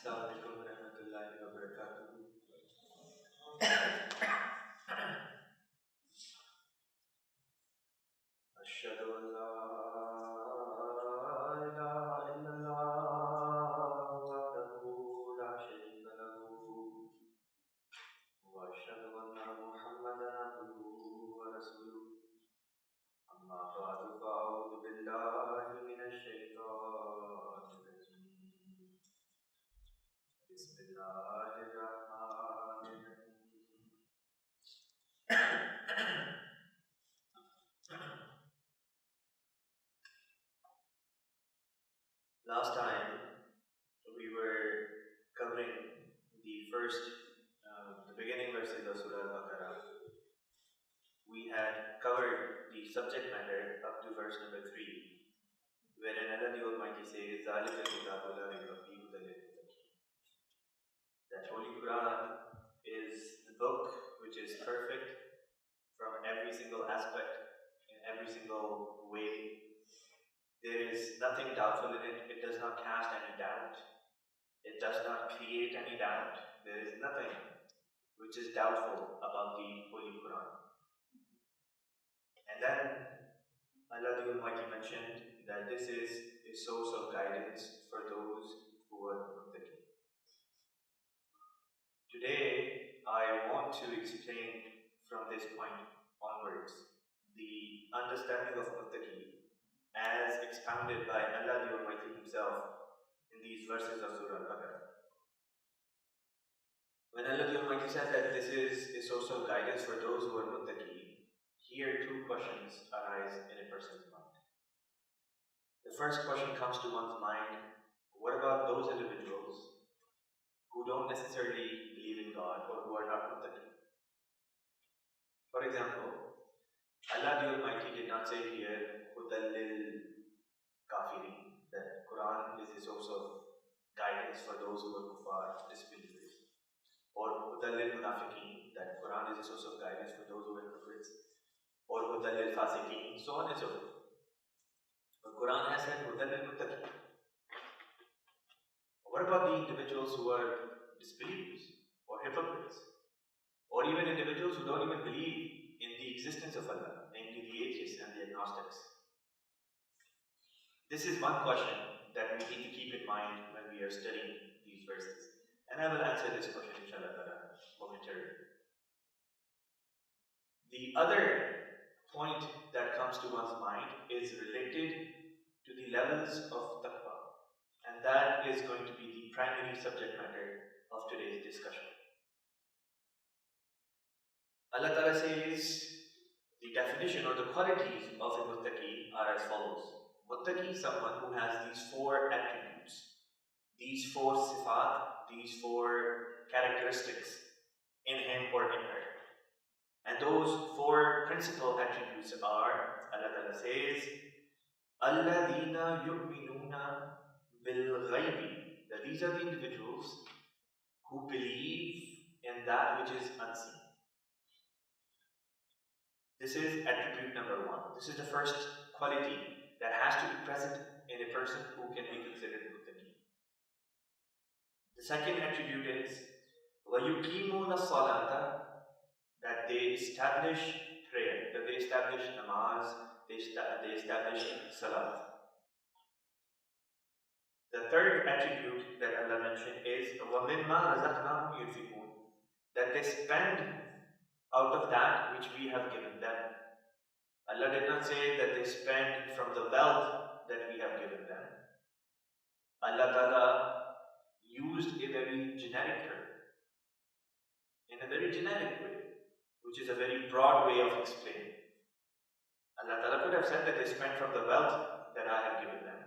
Assalamualaikum warahmatullahi wabarakatuh. Ashhadu an la ilaha illallah wahdahu la sharika lahu wa ashhadu anna Muhammadan abduhu wa rasuluh. Amma ba'du fa'udhu billahi minash shaitanir rajim. Bismillahirrahmanirrahim. Last time we were covering the beginning verses of Surah Al-Baqarah. We had covered the subject matter up to verse number 3, wherein Allah the Almighty says, ذَلِكَ الْكِتَابُ لَا رَيْبَ فِيهِ هُدًى لِلْمُتَّقِينَ. That Holy Qur'an is the book which is perfect from every single aspect, in every single way. There is nothing doubtful in it. It does not cast any doubt. It does not create any doubt. There is nothing which is doubtful about the Holy Qur'an. And then Allah the Almighty mentioned that this is a source of guidance for those who are muttaqin. Today, I want to explain from this point onwards the understanding of muttaqin as expounded by Allah the Almighty Himself in these verses of Surah Al-Baqarah. When Allah the Almighty said that this is a source of guidance for those who are muttaqin, here two questions arise in a person's mind. The first question comes to one's mind: what about those individuals who don't necessarily believe in God or who are not muttaqin? For example, Allah the Almighty did not say here Hudan lil Kafirin, that Qur'an is a source of guidance for those who are kuffar, disbelievers, or Hudan lil Munafiqeen, that Qur'an is a source of guidance for those who are hypocrites, or Hudan lil Fasiqeen, so on and so forth. But Qur'an has said Hudan lil Muttaqeen. What about the individuals who are disbelievers or hypocrites, or even individuals who don't even believe in the existence of Allah, namely the atheists and the agnostics? This is one question that we need to keep in mind when we are studying these verses. And I will answer this question inshallah momentarily. The other point that comes to one's mind is related to the levels of taqwa, and that is going to be the primary subject matter of today's discussion. Allah Ta'ala says the definition or the qualities of a muttaqi are as follows. Muttaqi is someone who has these four attributes, these four sifat, these four characteristics in him or in her. And those four principal attributes are, Allah Ta'ala says, Alladhina yu'minuna bil ghaybi, that these are the individuals who believe in that which is unseen. This is attribute number one. This is the first quality that has to be present in a person who can be considered muttaqi. The second attribute is وَيُقِيمُونَ الصَّلَاةَ, that they establish prayer, that they establish namaz, they establish salat. The third attribute that Allah mentioned is وَمِمَّا رَزَقْنَاهُمْ يُنْفِقُونَ, that they spend out of that which we have given them. Allah did not say that they spend from the wealth that we have given them. Allah Ta'ala used a very generic term, in a very generic way, which is a very broad way of explaining. Allah Ta'ala could have said that they spent from the wealth that I have given them,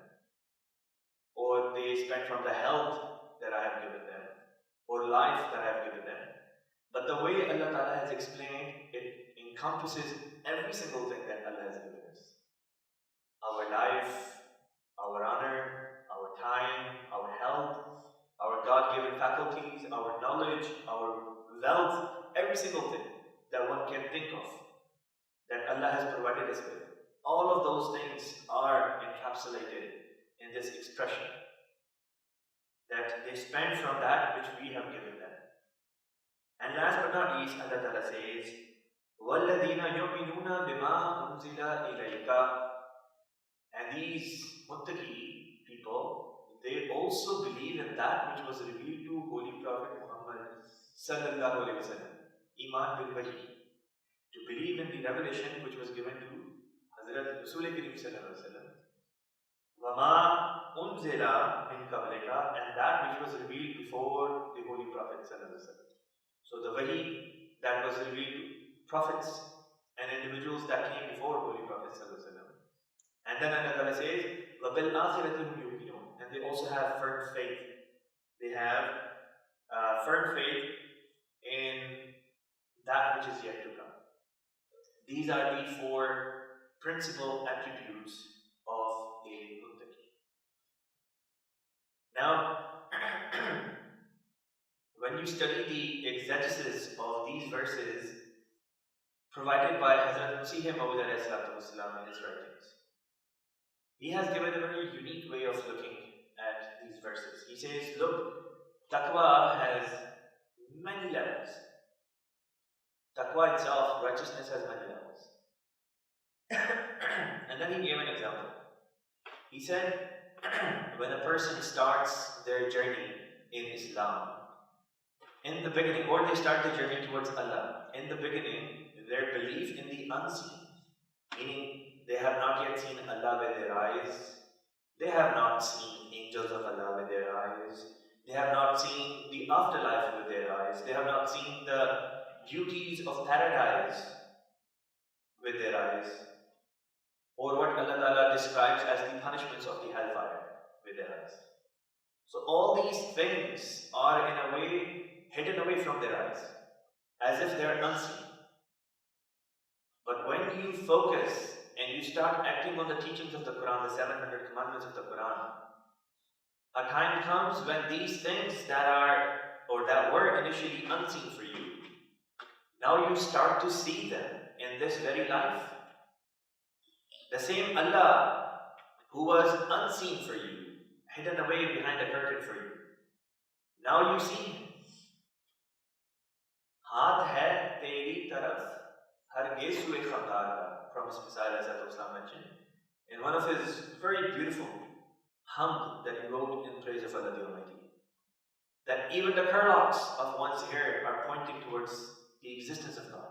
or they spent from the health that I have given them, or life that I have given them. But the way Allah Ta'ala has explained, it encompasses every single thing that Allah has given us. Our life, our honor, our time, our health, our God-given faculties, our knowledge, our wealth, every single thing that one can think of that Allah has provided us with. All of those things are encapsulated in this expression that they spend from that which we have given them. And last but not least, Allah Ta'ala says, وَالَّذِينَ يُؤْمِنُونَ بِمَا أُنزِلَ إِلَيْكَ. And these muttaqi people, they also believe in that which was revealed to Holy Prophet Muhammad sallallahu alaihi wasallam. Iman bil wahi. To believe in the revelation which was given to Hazrat Rasul Kareem sallallahu alaihi wasallam. وَمَا أُنزِلَ مِن قَبْلِكَ. And that which was revealed before the Holy Prophet sallallahu alaihi wasallam. So the wahi that was revealed to prophets and individuals that came before Holy Prophet sallallahu alaihi wasallam. And then Allah says, وَبِالْآخِرَةِ هُمْ يُؤْمِنُونَ. And they also have firm faith. They have firm faith in that which is yet to come. These are the four principal attributes of a muttaqi. Now, when you study the exegesis of these verses provided by Hazrat Masih Maud in his writings, he has given a very unique way of looking at these verses. He says, look, taqwa has many levels. Taqwa itself, righteousness, has many levels. And then he gave an example. He said, when a person starts their journey in Islam, in the beginning, or they start the journey towards Allah, in the beginning, their belief in the unseen, meaning they have not yet seen Allah with their eyes, they have not seen angels of Allah with their eyes, they have not seen the afterlife with their eyes, they have not seen the beauties of paradise with their eyes, or what Allah Ta'ala describes as the punishments of the hellfire with their eyes. So all these things are in a way hidden away from their eyes, as if they are unseen. But when you focus and you start acting on the teachings of the Qur'an, the 700 commandments of the Qur'an, a time comes when these things that are, or that were initially unseen for you, now you start to see them in this very life. The same Allah who was unseen for you, hidden away behind a curtain for you, now you see Him. Haath hai teri taraf hargiz sue khabdar ka, Prophet Islam mentioned in one of his very beautiful hamd that he wrote in praise of Allah the Almighty, that even the curlocks of one's hair are pointing towards the existence of God.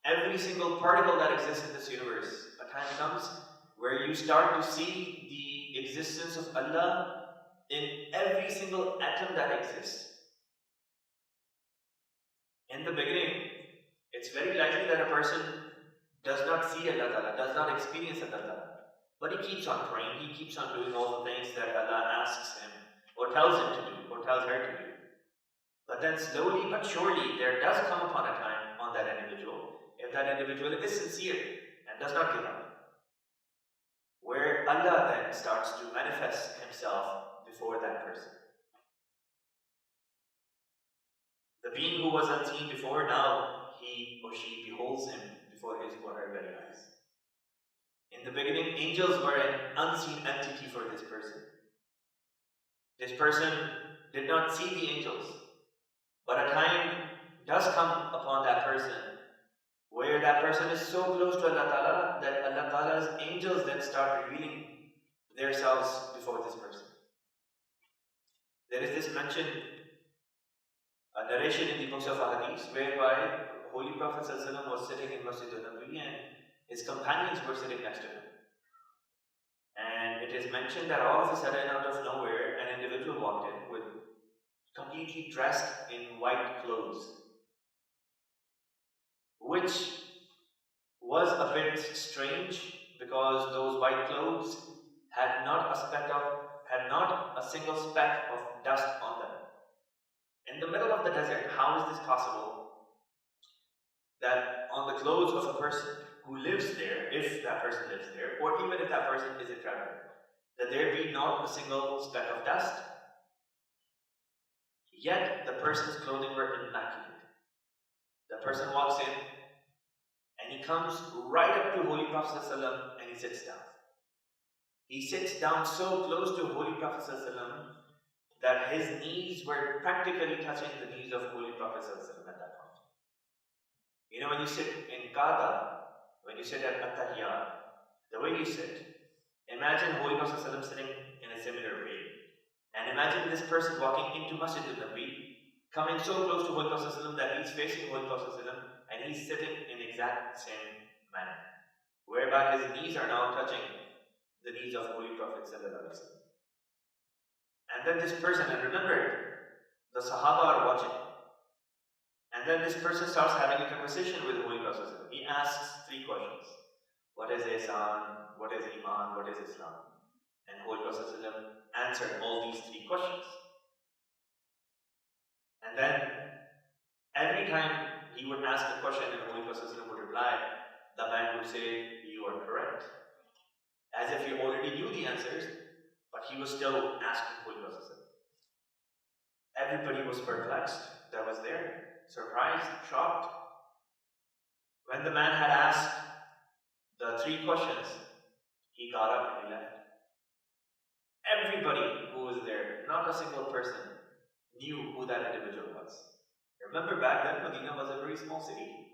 Every single particle that exists in this universe, a time comes where you start to see the existence of Allah in every single atom that exists. In the beginning, it's very likely that a person does not see Allah Ta'ala, does not experience Allah Ta'ala, but he keeps on praying, he keeps on doing all the things that Allah asks him, or tells him to do, or tells her to do. But then slowly but surely, there does come upon a time on that individual, if that individual is sincere and does not give up, where Allah then starts to manifest Himself before that person. The being who was unseen before, now he or she beholds Him before his or her very eyes. In the beginning, angels were an unseen entity for this person. This person did not see the angels, but a time does come upon that person where that person is so close to Allah Ta'ala that Allah Ta'ala's angels then start revealing themselves before this person. There is this mention, a narration in the books of Hadith, whereby Holy Prophet ﷺ was sitting in Masjid and his companions were sitting next to him. And it is mentioned that all of a sudden, out of nowhere, an individual walked in with completely dressed in white clothes, which was a bit strange because those white clothes had not a single speck of dust on them. In the middle of the desert, how is this possible that on the clothes of a person who lives there, if that person lives there, or even if that person is a traveler, that there be not a single speck of dust? Yet the person's clothing were immaculate. The person walks in and he comes right up to Holy Prophet ﷺ and he sits down. He sits down so close to Holy Prophet ﷺ that his knees were practically touching the knees of Holy Prophet ﷺ at that point. You know, when you sit in Qada, when you sit at At-Tahiyyat, the way you sit, imagine Holy Prophet ﷺ sitting in a similar way. And imagine this person walking into Masjid al-Nabi, coming so close to Holy Prophet ﷺ that he's facing Holy Prophet ﷺ and he's sitting in exact same manner, whereby his knees are now touching the knees of Holy Prophet ﷺ. And then this person, and remember, the Sahaba are watching. And then this person starts having a conversation with Holy Prophet ﷺ. He asks 3 questions. What is Ihsan? What is Iman? What is Islam? And Holy Prophet ﷺ answered all these 3 questions. And then, every time he would ask a question and Holy Prophet ﷺ would reply, the man would say, you are correct. As if he already knew the answers, but he was still asking Holy Prophet ﷺ. Everybody was perplexed that was there, surprised, shocked. When the man had asked the 3 questions, he got up and he left. Everybody who was there, not a single person, knew who that individual was. Remember, back then, Medina was a very small city.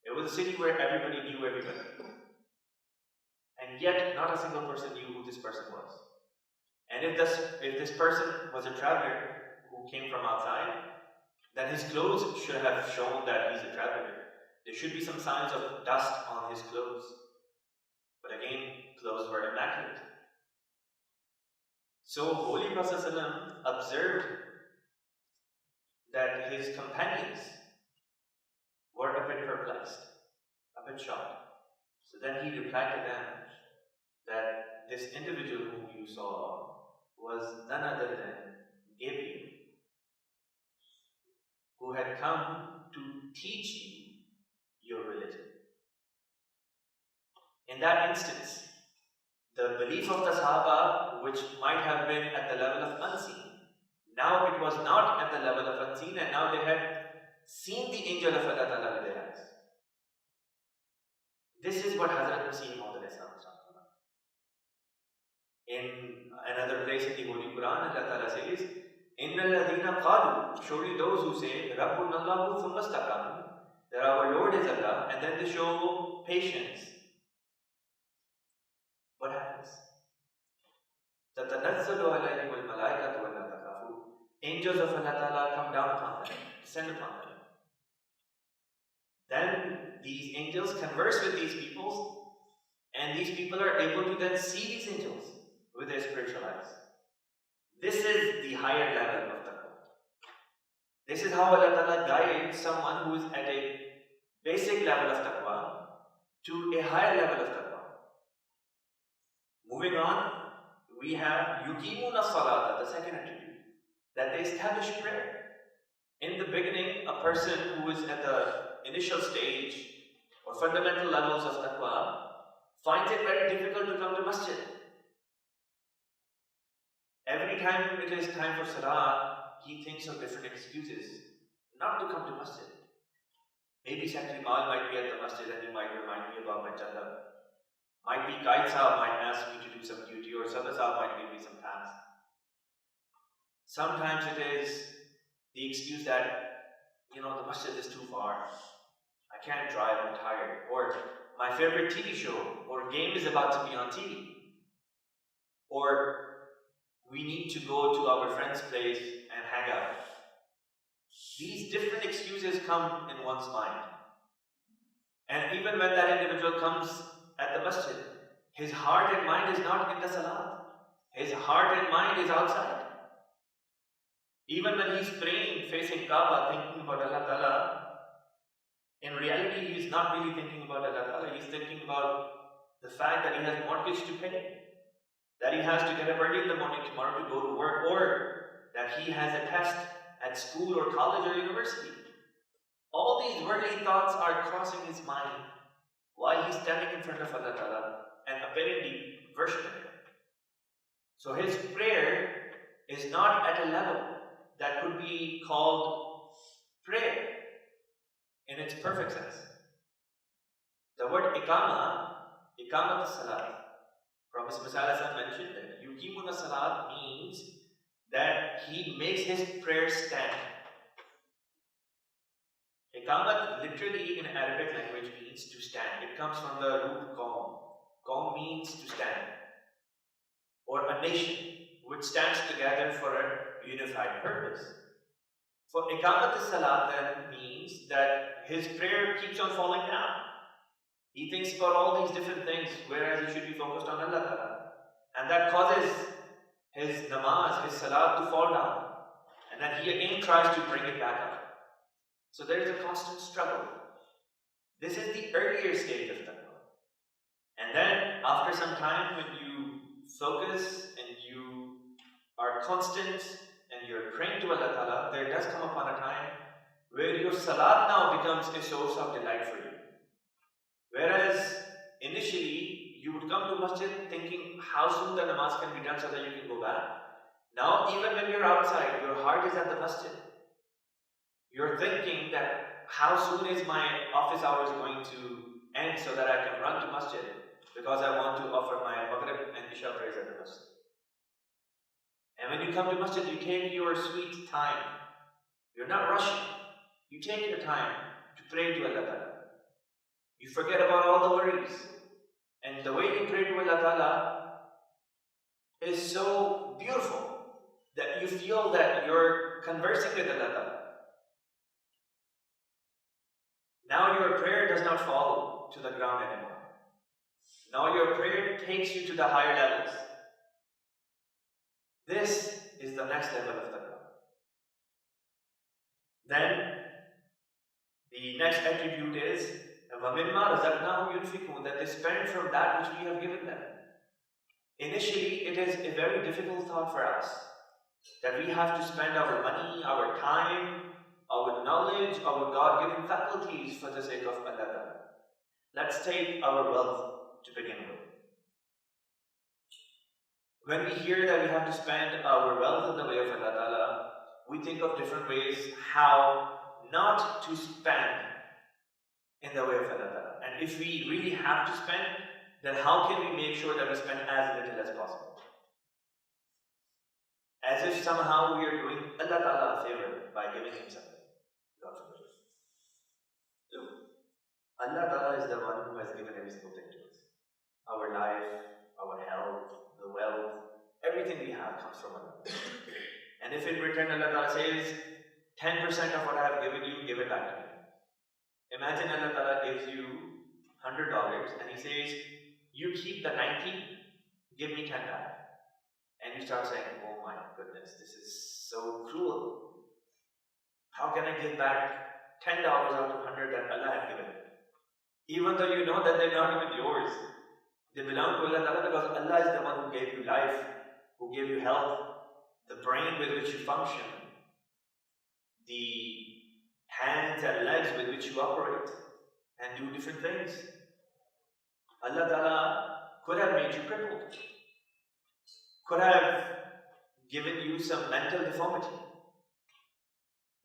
It was a city where everybody knew everybody. And yet, not a single person knew who this person was. And if this person was a traveler who came from outside, then his clothes should have shown that he's a traveler. There should be some signs of dust on his clothes. But again, clothes were immaculate. So Holy Prophet ﷺ observed that his companions were a bit perplexed, a bit shocked. So then he replied to them that this individual whom you saw was none other than Gabriel, who had come to teach you your religion. In that instance, the belief of the Sahaba, which might have been at the level of unseen, now it was not at the level of unseen, and now they had seen the angel of Allah Ta'ala with their eyes. This is what Hazrat Masih Maud is talking about. In another place in the Holy Qur'an, Allah Ta'ala says, إِنَّ الَّذِينَ قَالُوا, surely those who say, رَبُّنَ اللَّهُ ثُمَّ اسْتَقَامُوا, that our Lord is Allah, and then they show patience. What happens? تَتَنَزَّلُ عَلَيْهِمُ الْمَلَائِكَةُ وَلَا تَخَافُوا, angels of Allah Ta'ala come down upon them, descend upon them. Then these angels converse with these people, and these people are able to then see these angels with their spiritual eyes. This is the higher level of taqwa. This is how Allah Ta'ala guides someone who is at a basic level of taqwa to a higher level of taqwa. Moving on, we have yuqimuna salata, the second attribute, that they establish prayer. In the beginning, a person who is at the initial stage or fundamental levels of taqwa finds it very difficult to come to masjid. Every time it is time for salah, he thinks of different excuses not to come to masjid. Maybe Secretary Mal might be at the masjid and he might remind me about my chanda. Might be Qaid Sahab might ask me to do some duty, or Sada Sahab might give me some task. Sometimes it is the excuse that, the masjid is too far. I can't drive, I'm tired. Or my favorite TV show or game is about to be on TV. Or we need to go to our friend's place and hang out. These different excuses come in one's mind. And even when that individual comes at the masjid, his heart and mind is not in the salat. His heart and mind is outside. Even when he's praying, facing Kaaba, thinking about Allah Ta'ala, in reality he is not really thinking about Allah Ta'ala. He's thinking about the fact that he has mortgage to pay, that he has to get up early in the morning tomorrow to go to work, or that he has a test at school or college or university. All these worldly thoughts are crossing his mind while he's standing in front of Allah Ta'ala and apparently worshiping Him. So his prayer is not at a level that could be called prayer in its perfect sense. The word iqamat salat, from Prophet Muhammad mentioned that Yuqimuna Salat means that he makes his prayer stand. Iqamat literally in Arabic language means to stand. It comes from the root qaum. Qaum means to stand. Or a nation which stands together for a unified purpose. For Iqamat Salat then means that his prayer keeps on falling down. He thinks about all these different things, whereas he should be focused on Allah Ta'ala. And that causes his namaz, his salat to fall down. And then he again tries to bring it back up. So there is a constant struggle. This is the earlier stage of taqwa. And then after some time, when you focus and you are constant and you're praying to Allah Ta'ala, there does come upon a time where your salat now becomes a source of delight for you. Whereas initially you would come to masjid thinking how soon the namaz can be done so that you can go back. Now even when you're outside, your heart is at the masjid. You're thinking that how soon is my office hours going to end so that I can run to masjid because I want to offer my maghrib and isha prayers at the masjid. And when you come to masjid, you take your sweet time. You're not rushing. You take your time to pray to Allah Ta'ala. You forget about all the worries. And the way you pray to Allah Ta'ala is so beautiful that you feel that you're conversing with Allah Ta'ala. Now your prayer does not fall to the ground anymore. Now your prayer takes you to the higher levels. This is the next level of taqwa. Then the next attribute is وَمِمَّا رَزَقْنَاهُمْ يُنْفِقُونَ, that they spend from that which we have given them. Initially, it is a very difficult thought for us that we have to spend our money, our time, our knowledge, our God-given faculties for the sake of Allah Ta'ala. Let's take our wealth to begin with. When we hear that we have to spend our wealth in the way of Allah Ta'ala, we think of different ways how not to spend in the way of Allah Ta'ala. And if we really have to spend, then how can we make sure that we spend as little as possible? As if somehow we are doing Allah Ta'ala a favor by giving Him something. God forbid. So, Allah Ta'ala is the one who has given every single thing to us. Our life, our health, the wealth, everything we have comes from Allah. And if in return Allah Ta'ala says, 10% of what I have given you, give it back to me. Imagine Allah Ta'ala gives you $100 and He says, you keep the 90, give me 10 back. And you start saying, oh my goodness, this is so cruel. How can I give back $10 out of 100 that Allah had given? Even though you know that they're not even yours. They belong to Allah Ta'ala because Allah is the one who gave you life, who gave you health, the brain with which you function, the hands and legs with which you operate and do different things. Allah Ta'ala could have made you crippled, could have given you some mental deformity,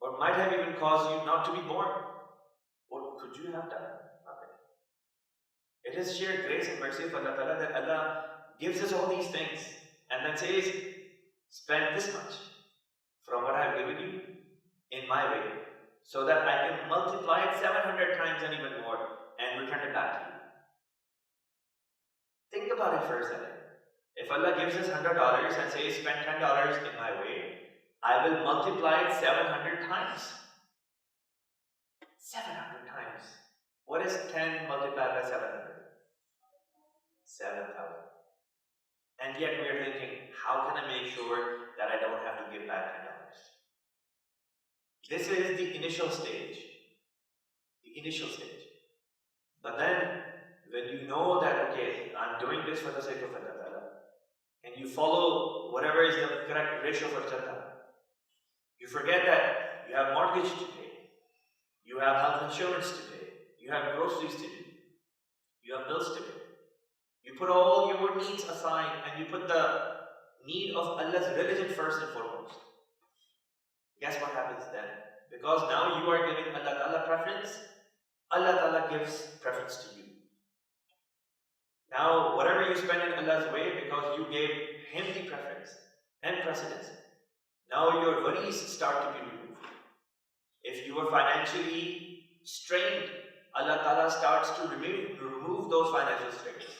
or might have even caused you not to be born. What could you have done? Nothing. It is sheer grace and mercy of Allah Ta'ala that Allah gives us all these things and then says, spend this much from what I have given you in my way, so that I can multiply it 700 times and even more and return it back to you. Think about it for a second. If Allah gives us $100 and says spend $10 in my way, I will multiply it 700 times. 700 times. What is 10 multiplied by 700? 7,000. And yet we are thinking, how can I make sure that I don't have to give back $10? This is the initial stage. The initial stage. But then, when you know that, okay, I'm doing this for the sake of Allah Ta'ala, and you follow whatever is the correct ratio for Jannah, you forget that you have mortgage to pay, you have health insurance to pay, you have groceries to do, you have bills to pay. You put all your needs aside and you put the need of Allah's religion first and foremost. Guess what happens then? Because now you are giving Allah Ta'ala preference, Allah Ta'ala gives preference to you. Now, whatever you spend in Allah's way, because you gave Him the preference and precedence, now your worries start to be removed. If you are financially strained, Allah Ta'ala starts to remove those financial strains.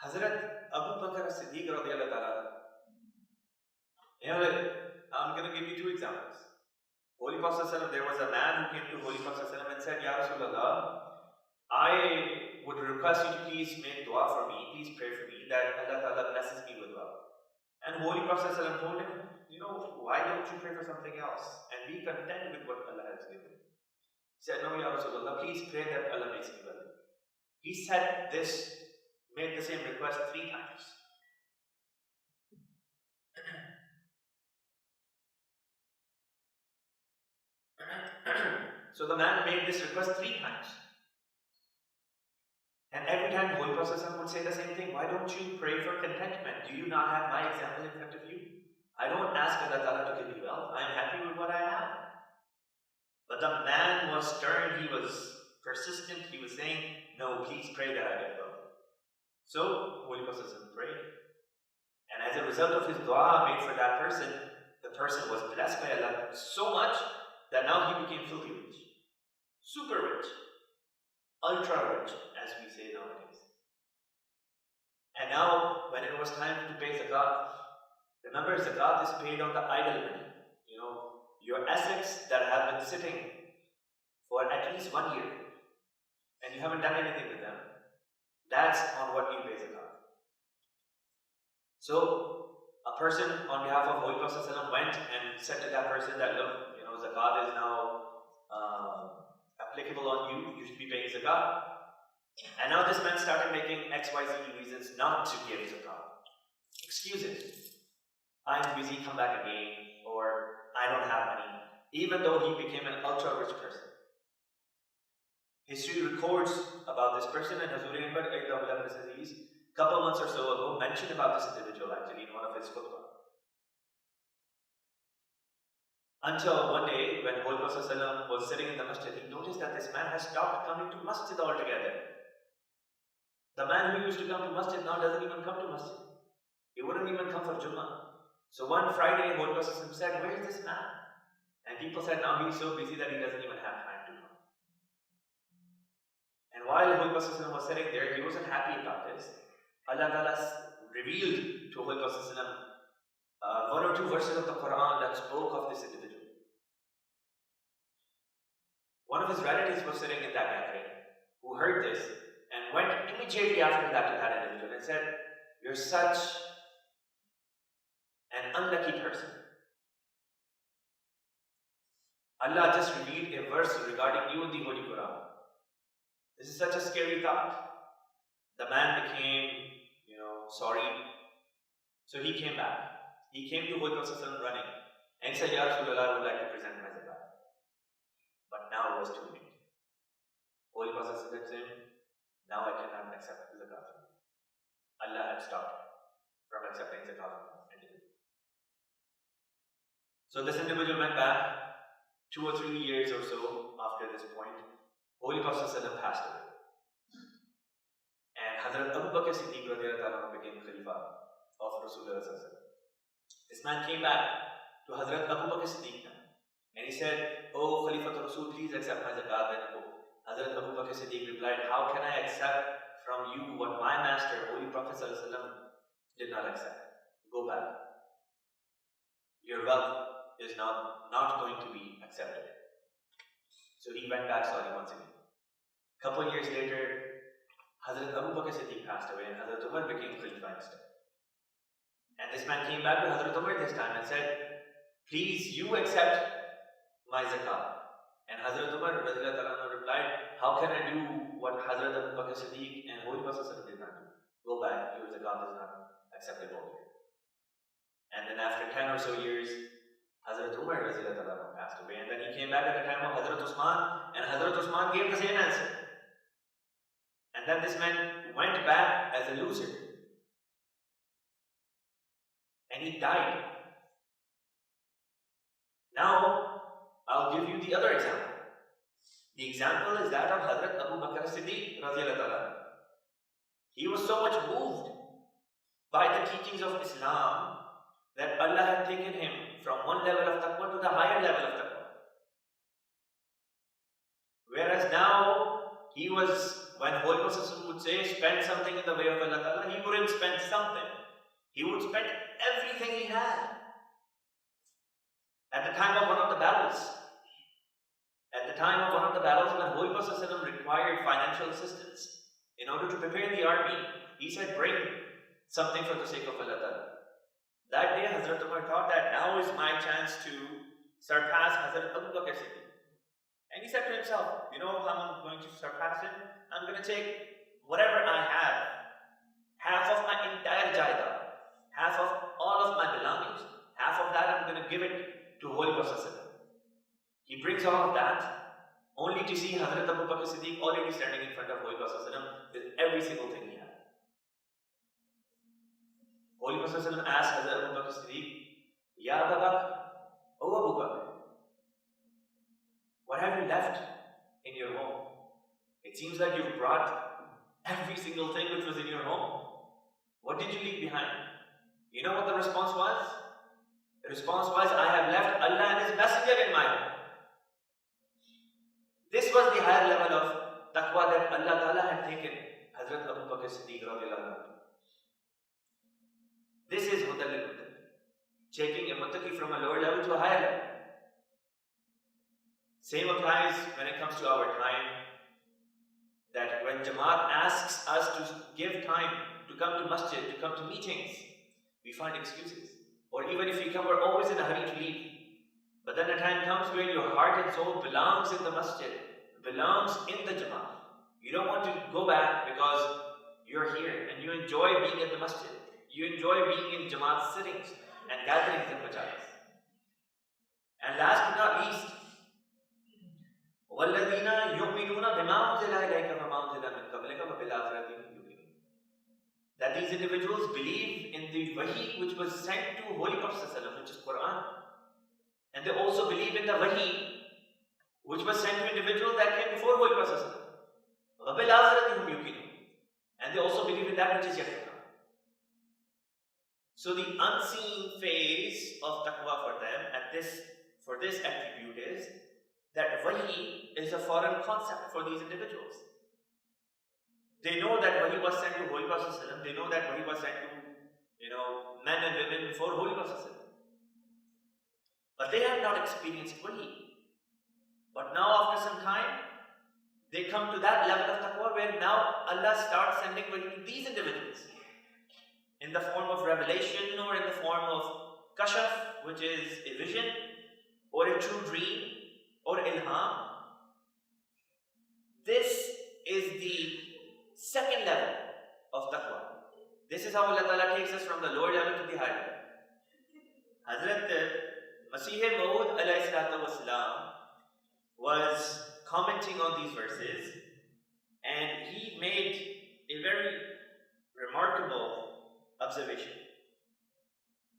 Hazrat Abu Bakr as-Siddiq radiallahu ta'ala, I'm going to give you two examples. Holy Prophet ﷺ, there was a man who came to Holy Prophet ﷺ and said, Ya Rasulullah, I would request you to please make dua for me, please pray for me, that Allah Ta'ala blesses me with wealth. And Holy Prophet ﷺ told him, why don't you pray for something else and be content with what Allah has given? He said, no, Ya Rasulullah, please pray that Allah makes me wealthy. He said this, made the same request 3 times. So the man made this request 3 times. And every time Holy Prophet would say the same thing, why don't you pray for contentment? Do you not have my example in front of you? I don't ask Allah Ta'ala to give me wealth. I am happy with what I have. But the man was stern, he was persistent, he was saying, no, please pray that I get wealth. So Holy Prophet prayed. And as a result of his dua made for that person, the person was blessed by Allah so much that now he became filthy rich. Super rich. Ultra rich, as we say nowadays. And now, when it was time to pay zakat, remember zakat is paid on the idle money. Your assets that have been sitting for at least 1 year, and you haven't done anything with them, that's on what you pay zakat. So, a person on behalf of Holy Prophet ﷺ went and said to that person that, look, zakat is now applicable on you, you should be paying zakat. And now this man started making XYZ reasons not to give zakat. Excuses. I'm busy, come back again, or I don't have money, even though he became an ultra-rich person. History records about this person, and Hazur Aziz, a couple months or so ago, mentioned about this individual actually in one of his khutbah. Until one day, when Holy Prophet ﷺ was sitting in the masjid, he noticed that this man has stopped coming to masjid altogether. The man who used to come to masjid now doesn't even come to masjid. He wouldn't even come for Jummah. So one Friday, Holy Prophet ﷺ said, where is this man? And people said, now he's so busy that he doesn't even have time to come. And while Holy Prophet ﷺ was sitting there, he wasn't happy about this. Allah Ta'ala revealed to Holy Prophet ﷺ 1 or 2 verses of the Qur'an that spoke of this individual. One of his relatives was sitting in that gathering who heard this and went immediately after that to that individual and said, you're such an unlucky person. Allah just revealed a verse regarding you in the Holy Qur'an. This is such a scary thought. The man became, sorry. So he came back. He came to Holy Prophet running and said, Ya Rasulullah, I would like to present my zakat. But now it was too late. Holy Prophet said to him, now I cannot accept the zakat from you. Allah had stopped from accepting zakat from him. So this individual went back 2 or 3 years or so after this point. Holy Prophet passed away. And Hazrat Abu Bakr Siddiq became Khalifa of Rasulullah. This man came back to Hazrat Abu Bakr Siddiq and he said, oh Khalifa to Rasul, please accept my zakat. And Hazrat Abu Bakr Siddiq replied, how can I accept from you what my master, Holy Prophet did not accept? Go back. Your wealth is now not going to be accepted. So he went back sorry once again. A couple years later, Hazrat Abu Bakr Siddiq passed away and Hazrat Umar became Khalifa instead. And this man came back to Hazrat Umar this time and said, please you accept my zakat. And Hazrat Umar replied, how can I do what Hazrat Abu Bakr Siddiq and Holy Prophet did not do? Go back, your zakat is not acceptable here. And then after 10 or so years, Hazrat Umar passed away. And then he came back at the time of Hazrat Usman, and Hazrat Usman gave the same answer. And then this man went back as a loser. And he died. Now, I'll give you the other example. The example is that of Hazrat Abu Bakr Siddiq. radiallahu anhu, he was so much moved by the teachings of Islam that Allah had taken him from one level of taqwa to the higher level of taqwa. Whereas now, he was, when Holy Prophet would say, spend something in the way of Allah Ta'ala, he wouldn't spend something. He would spend everything he had. At the time of one of the battles, when Holy Prophet required financial assistance in order to prepare the army, he said, bring something for the sake of Allah Ta'ala. That day, Hazrat Umar thought that now is my chance to surpass Hazrat Abu Bakr Siddiq. And he said to himself, you know how I'm going to surpass him? I'm going to take whatever I have, half of my entire jaida, half of all of my belongings, half of that I'm going to give it to Holy Prophet. He brings all of that, only to see Hazrat Abu Bakr Siddiq already standing in front of Holy Prophet with every single thing he had. Holy Prophet asked Hazrat Abu Bakr Siddiq, Ya Abu Bakr, O Abu Bakr, what have you left in your home? It seems like you've brought every single thing which was in your home. What did you leave behind? You know what the response was? The response was, I have left Allah and His Messenger in my home. This was the higher level of taqwa that Allah Ta'ala had taken Hazrat Abu Bakr Siddiq radiallahu anhu. This is Hudal al-Muttaqi, taking a muttaqi from a lower level to a higher level. Same applies when it comes to our time, that when Jamaat asks us to give time to come to Masjid, to come to meetings, we find excuses. Or even if we come, we're always in a hurry to leave. But then a time comes where your heart and soul belongs in the Masjid, belongs in the Jamaat. You don't want to go back because you're here and you enjoy being at the Masjid. You enjoy being in Jamaat sittings and gatherings and majalis. And last but not least, وَالَّذِينَ يُؤْمِنُونَ بِمَا أُنزِلَ إِلَيْكَ وَمَا أُنزِلَ مِن قَبْلِكَ وَبِالْآخِرَةِ هُمْ يُؤْمِنُونَ. That these individuals believe in the wahi which was sent to Holy Prophet ﷺ, which is Qur'an. And they also believe in the wahi which was sent to individuals that came before Holy Prophet ﷺ. وَبِالْآخِرَةِ هُمْ يُؤْمِنُونَ. And they also believe in that which is yet to come. So the unseen phase of taqwa for them for this attribute is that wahi is a foreign concept for these individuals. They know that wahi was sent to Holy Prophet ﷺ. They know that wahi was sent to men and women before Holy Prophet ﷺ. But they have not experienced wahi. But now after some time, they come to that level of taqwa where now Allah starts sending wahi to these individuals in the form of revelation or in the form of kashaf, which is a vision or a true dream or ilham. This is the second level of taqwa. This is how Allah Ta'ala takes us from the lower level to the higher level. Hazrat Masih Maud alayhi salatu wasalam was commenting on these verses, and he made a very remarkable observation.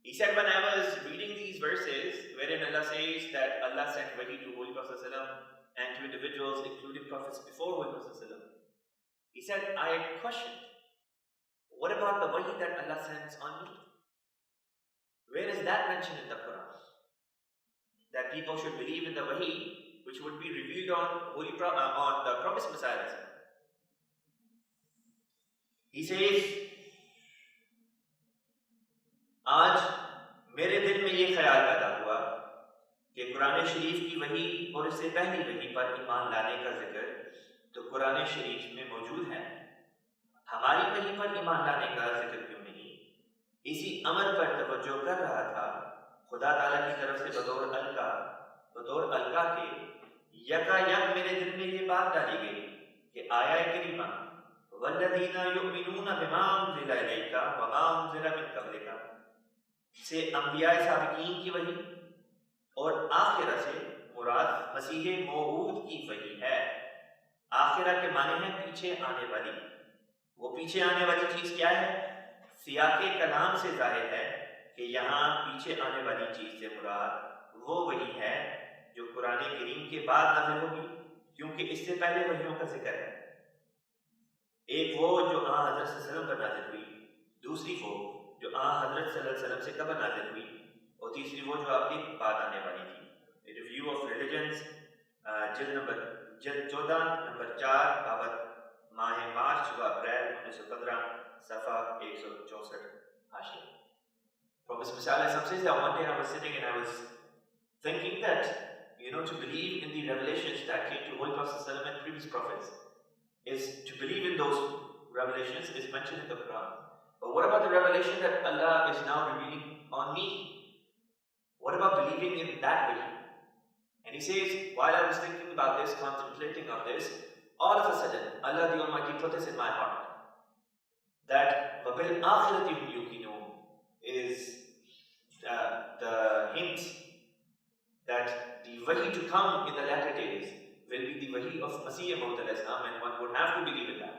He said, when I was reading these verses, wherein Allah says that Allah sent wahi to Holy Prophet and to individuals, including prophets before Holy Prophet, he said, I questioned, what about the wahi that Allah sends on me? Where is that mentioned in the Qur'an? That people should believe in the wahi which would be revealed on on the promised Messiah. He says, आज मेरे दिल में ये ख्याल पैदा हुआ कि कुरान शरीफ की वही और इससे पहली वही पर ईमान लाने का जिक्र तो कुरान शरीफ में मौजूद है, हमारी वही पर ईमान लाने का जिक्र क्यों नहीं? इसी अमर पर तवज्जो कर रहा था खुदा ताला की तरफ से बतौर अलका के यकायक मेरे दिल में ये बात डाली गई कि आया करीमा वल्लज़ीना युमिनूना बिमा उनज़िला इलैका वमा उनज़िला मिन क़ब्लिका से अंबिया साबिकीन की वही और आखिरा से मुराद मसीह मौऊद की वही है। आखिरा के माने हैं पीछे आने वाली। वो पीछे आने वाली चीज क्या है? सियाके कलाम से जाहिर है कि यहाँ पीछे आने वाली चीज से मुराद वो वही है जो कुरान करीम के बाद नाज़िल होगी, क्योंकि इससे पहले वहियों का जिक्र है। एक वो जो हज़रत सल्लल्लाहु अलैहि वसल्लम पर नाज़िल हुई, दूसरी वो जो हज़रत सल्लल्लाहु अलैहि वसल्लम से कबल नाज़िल हुई, और तीसरी वो जो आपके बाद आने वाली थी. A review of religions, जिल्द 14 नंबर 4 बाबत माह मार्च व अप्रैल 1915 सफ़ा 164 हाशिया. Prophet Muhammad says that one day I was sitting and I was thinking that, to believe in the revelations that came to Holy Prophet and previous prophets is to believe in those revelations is mentioned in the Quran. But what about the revelation that Allah is now revealing on me? What about believing in that way? And he says, while I was thinking about this, contemplating on this, all of a sudden, Allah the Almighty put this in my heart. That وَبِالْآخِرَةِ هُمْ يُوقِنُونَ is the hint that the wahi to come in the latter days will be the wahi of Masih Maud al-Islam, and one would have to believe in that.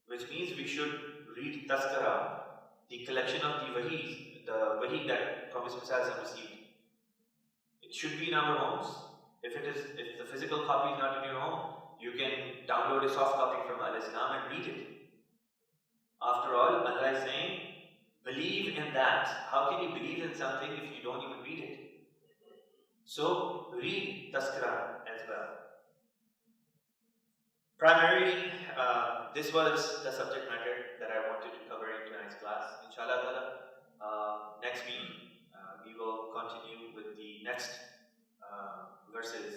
Which means we should read Tazkara, the collection of the wahi that Prophet Muhammad received. It should be in our homes. If the physical copy is not in your home, you can download a soft copy from Al-Islam and read it. After all, Allah is saying, believe in that. How can you believe in something if you don't even read it? So, read Tazkara as well. Primarily, this was the subject matter that I wanted to cover in tonight's class. Inshallah, next week we will continue with the next verses